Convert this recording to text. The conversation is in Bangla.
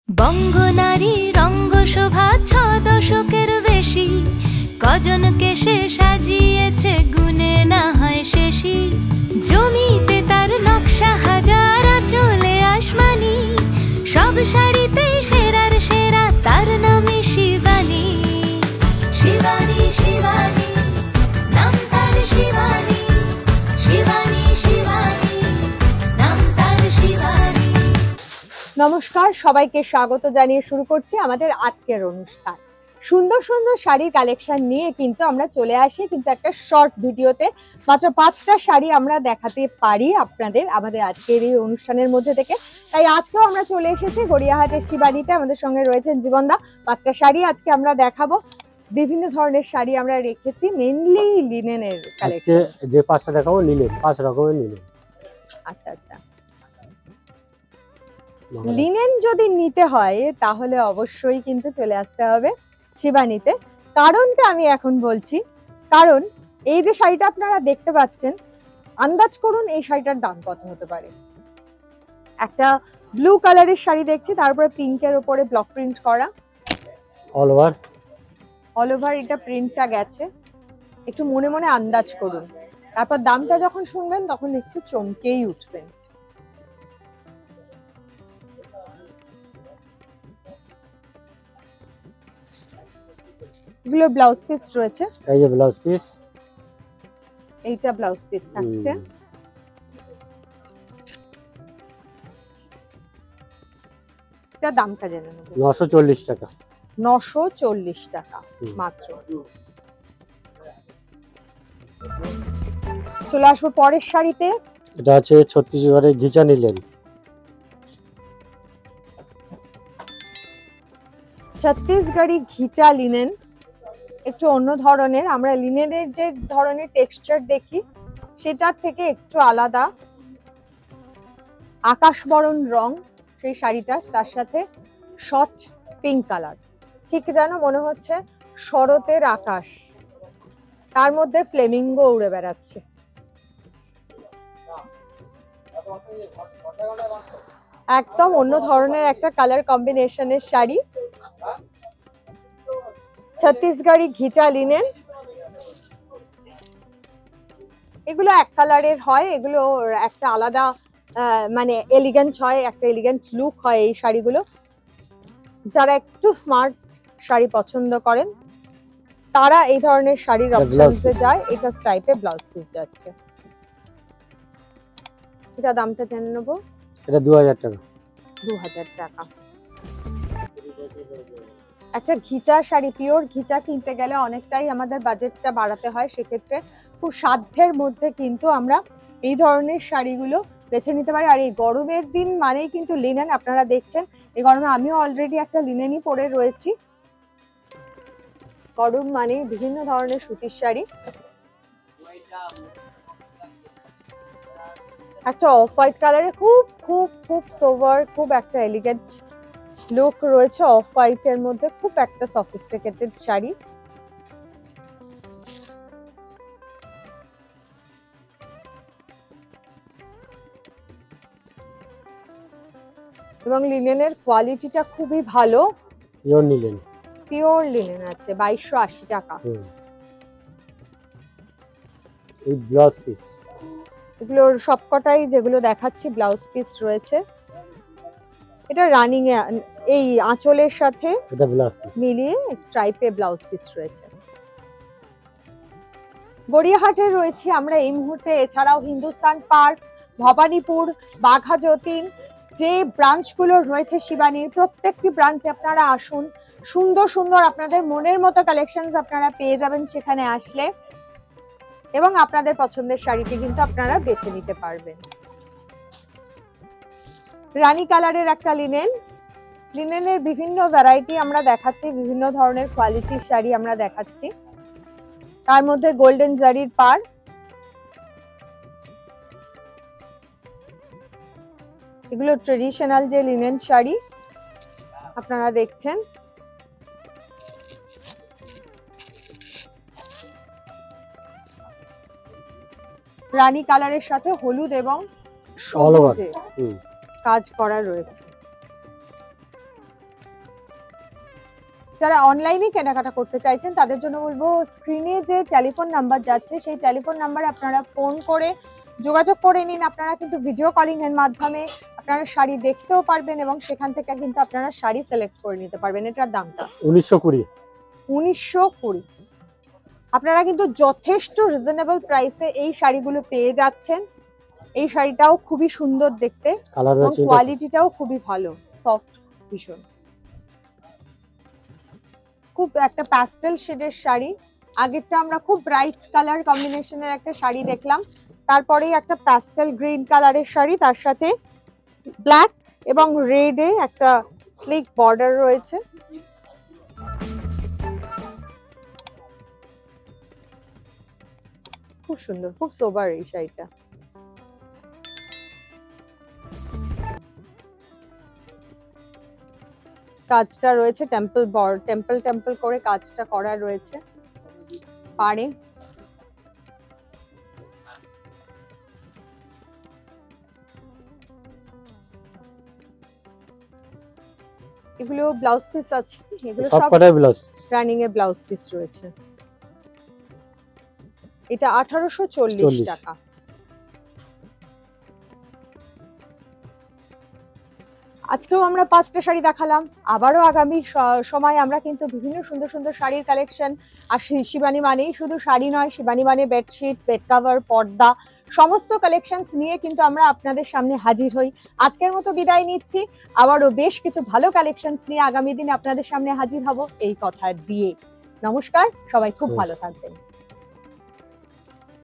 বঙ্গনারী রঙ্গশোভা ৬ দশকের বেশি, কজনকে সে সাজিয়েছে গুনে না হয় শেষই। জমিতে তার নকশা হাজার, চলে আসমানি, সব শাড়িতে সেরার সেরা, তার নামে শিবানী। শিবানী শিবানী নাম তার, শিবানী শিবানী শিবানী নাম তার, শিবানী। নমস্কার, সবাইকে স্বাগত জানিয়ে শুরু করছি আমাদের আজকের অনুষ্ঠান। সুন্দর সুন্দর শাড়ির কালেকশন নিয়ে কিন্তু আমরা চলে আসি কিন্তু একটা শর্ট ভিডিওতে। মাত্র 5টা শাড়ি আমরা দেখাতে পারি আপনাদের আমাদের আজকের এই অনুষ্ঠানের মধ্যে থেকে। তাই আজকেও আমরা চলে এসেছি গড়িয়াহাটের শিবানীতে। আমাদের সঙ্গে রয়েছেন জীবনদা। 5টা শাড়ি আজকে আমরা দেখাবো। বিভিন্ন ধরনের শাড়ি আমরা রেখেছি, মেইনলি লিনেনের কালেকশন। যে 5টা দেখাবো লিনেন, 5 রকমের লিনেন। আচ্ছা আচ্ছা, লিনেন যদি নিতে হয় তাহলে অবশ্যই কিন্তু চলে আসতে হবে শিবানীতে। কারণটা আমি এখন বলছি, কারণ এই যে শাড়িটা আপনারা দেখতে পাচ্ছেন, আন্দাজ করুন এই শাড়িটার দাম কত হতে পারে। একটা ব্লু কালারের শাড়ি দেখছি, তারপরে পিঙ্কের উপরে ব্লক প্রিন্ট করা, অল ওভার এটা প্রিন্টটা গেছে। একটু মনে মনে আন্দাজ করুন, তারপর দামটা যখন শুনবেন তখন একটু চমকেই উঠবেন। এগুলো ব্লাউজ পিস রয়েছে, এই যে ব্লাউজ পিস, এইটা ব্লাউজ পিস থাকছে। এটা দামটা জেনে নেব। 940 টাকা। 940 টাকা মাত্র। চলে আসবো পরের শাড়িতে। এটা আছে ছত্তিশগড়ের ঘিচা নিলেন। ছত্তিশগড়ি ঘিচা লিনেন, একটু অন্য ধরনের। আমরা লিনেনের যে ধরনের টেক্সচার দেখি সেটার থেকে একটু আলাদা। আকাশ বরণ রং সেই শাড়িটা, তার সাথে শর্ট পিঙ্ক কালার, ঠিক যেন মনে হচ্ছে শরতের আকাশ, তার মধ্যে ফ্লেমিঙ্গো উড়ে বেড়াচ্ছে। একদম অন্য ধরনের একটা কালার কম্বিনেশনের শাড়ি, ছত্তিশগড়ি ঘিচা লিনেন। এগুলো এক কালারের হয়, এগুলো একটা আলাদা মানে এলিগেন্ট হয়, একটা এলিগেন্ট লুক হয় এই শাড়িগুলো। যারা একটু স্মার্ট শাড়ি পছন্দ করেন তারা এই ধরনের শাড়ির অপশনসে যায়। এটা স্ট্রাইপে ব্লাউজ পিস যাচ্ছে। এটা দামটা জেনে নেবো। এটা 2000 টাকা। 2000 টাকা। একটা ঘিচা শাড়ি, পিওর ঘিচা কিনতে গেলে অনেকটাই আমাদের বাজেটটা বাড়াতে হয়, সেক্ষেত্রে খুব সাধ্যের মধ্যে কিন্তু আমরা এই ধরনের শাড়িগুলো বেছে নিতে পারি। আর এই গরমের দিন মানেই কিন্তু লিনেন। আপনারা দেখছেন এই গরমে আমিও অলরেডি একটা লিনেনই পরে রয়েছি। গরম মানে বিভিন্ন ধরনের সুতির শাড়ি। একটা অফ হোয়াইট কালারে খুব খুব খুব সোভার, খুব একটা এলিগেন্ট লুক রয়েছে অফ হোয়াইট এর মধ্যে, খুব একটা সফিস্টিকেটেড শাড়ি। এবং লিনেনের কোয়ালিটিটা খুবই ভালো। পিওর নিলেন, পিওর লিনেন আছে। 2280 টাকা। এই ব্লাউজ পিস, এগুলোর সবকটাই যেগুলো দেখাচ্ছি ব্লাউজ পিস রয়েছে। এটা রানিং এ, এই আঁচলের সাথে এটা ব্লাউজ পিস মিলিয়ে স্ট্রাইপে ব্লাউজ পিস রয়েছে। গড়িয়াহাটে রয়েছি আমরা এই মুহূর্তে। এছাড়াও হিন্দুস্তান পার্ক, ভবানীপুর, বাঘা যতীন, যে ব্রাঞ্চগুলো রয়েছে শিবানীর, প্রত্যেকটি ব্রাঞ্চে আপনারা আসুন। সুন্দর সুন্দর আপনাদের মনের মতো কালেকশনস আপনারা পেয়ে যাবেন সেখানে আসলে, এবং আপনাদের পছন্দের শাড়িটি কিন্তু আপনারা বেছে নিতে পারবেন। রানী কালারের একটা লিনেন, লিনেনের বিভিন্ন ভ্যারাইটি আমরা দেখাচ্ছি, বিভিন্ন ধরনের কোয়ালিটির শাড়ি আমরা দেখাচ্ছি। তার মধ্যে গোল্ডেন জারির পার, এগুলো ট্রেডিশনাল যে লিনেন শাড়ি আপনারা দেখছেন। রানী কালারের সাথে হলুদ এবং সবুজে কাজ করা রয়েছে। যারা অনলাইনে কেনাকাটা করতে চাইছেন তাদের জন্য বলবো, স্ক্রিনে যে টেলিফোন নাম্বার যাচ্ছে সেই টেলিফোন নাম্বারে আপনারা ফোন করে যোগাযোগ করে নিন। আপনারা কিন্তু ভিডিও কলিং এর মাধ্যমে আপনারা শাড়ি দেখতেও পারবেন এবং সেখান থেকে কিন্তু আপনারা শাড়ি সিলেক্ট করে নিতে পারবেন। এটার দামটা 1920। 1920। আপনারা কিন্তু যথেষ্ট রিজনেবল প্রাইসে এই শাড়িগুলো পেয়ে যাচ্ছেন। এই শাড়িটাও খুবই সুন্দর দেখতে কালার এবং আছে, কোয়ালিটিটাও খুবই ভালো, সফট ভীষণ। খুব একটা প্যাস্টেল শেডের শাড়ি। আগেরটা আমরা খুব ব্রাইট কালার কম্বিনেশনের একটা শাড়ি দেখলাম, তারপরেই একটা প্যাস্টেল গ্রিন কালারের শাড়ি, তার সাথে ব্ল্যাক এবং রেডে একটা স্লিক বর্ডার রয়েছে। খুব সুন্দর, খুব সোবার এই শাড়িটা। কাজটা রয়েছে টেম্পল করে কাজটা করা রয়েছে পাড়ে। এগুলো ব্লাউজ পিস আছে, এগুলো সব সবকটাই ব্লাউজ। রানিং এ ব্লাউজ পিস রয়েছে। এটা 1840 টাকা। আজকেও আমরা 5টা শাড়ি দেখালাম, আবারও আগামী সময় আমরা কিন্তু বিভিন্ন সুন্দর সুন্দর শাড়ির কালেকশন। আর শিবানী মানেই শুধু শাড়ি নয়, শিবানী মানে বেডশিট, বেড কভার, পর্দা, সমস্ত কালেকশনস নিয়ে কিন্তু আমরা আপনাদের সামনে হাজির হই। আজকের মতো বিদায় নিচ্ছি, আবারও বেশ কিছু ভালো কালেকশনস নিয়ে আগামী দিনে আপনাদের সামনে হাজির হব এই কথা দিয়ে। নমস্কার, সবাই খুব ভালো থাকবেন।